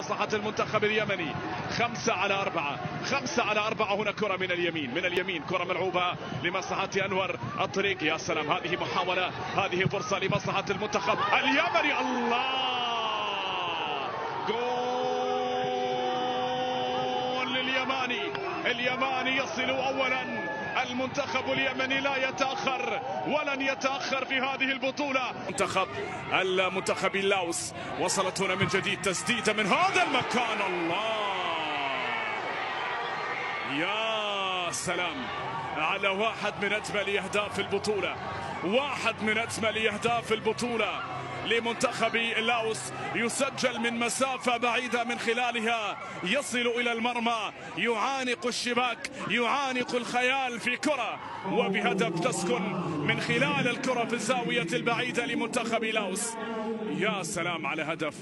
مصلحة المنتخب اليمني. 5-4 5-4. هنا كرة من اليمين كرة ملعوبة لمصلحة أنور الطريقي. يا سلام، هذه محاولة، هذه فرصة لمصلحة المنتخب اليمني. الله، جول لليماني يصل أولا. المنتخب اليمني لا يتأخر ولن يتأخر في هذه البطولة. المنتخب اللاوس وصلت هنا من جديد تسديدة من هذا المكان. الله، يا سلام على واحد من أجمل أهداف البطولة، واحد من أجمل أهداف البطولة لمنتخب اللاوس. يسجل من مسافة بعيدة، من خلالها يصل إلى المرمى، يعانق الشباك، يعانق الخيال في كرة وبهدف تسكن من خلال الكرة في الزاوية البعيدة لمنتخب لاوس. يا سلام على هدف،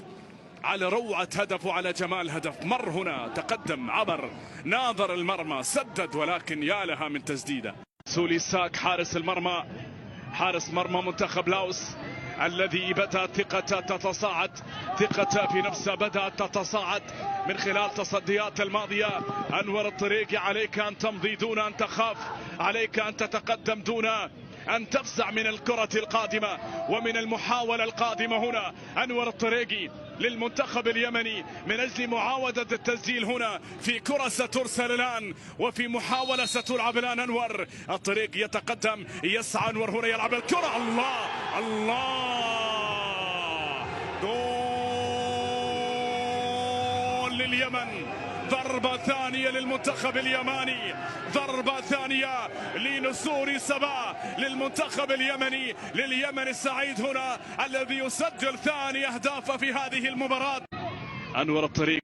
على روعة هدف وعلى جمال هدف. مر هنا، تقدم، عبر، ناظر المرمى، سدد، ولكن يا لها من تسديدة. سولي ساك حارس المرمى، حارس مرمى منتخب لاوس الذي بدأت ثقته تتصاعد، ثقته في نفسه بدأت تتصاعد من خلال تصديات الماضية. أنور الطريقي، عليك أن تمضي دون أن تخاف، عليك أن تتقدم دون أن تفزع من الكرة القادمة ومن المحاولة القادمة. هنا أنور الطريقي للمنتخب اليمني من أجل معاودة التسجيل هنا في كرة سترسل الآن وفي محاولة ستلعب الآن. أنور الطريقي يتقدم، يسعى أنور هنا، يلعب الكرة. الله الله، جول لليمن. ضربة ثانية للمنتخب اليماني، ضربة ثانية لنسور سبا للمنتخب اليمني، لليمن السعيد هنا الذي يسجل ثاني أهدافه في هذه المباراة. أنور الطريق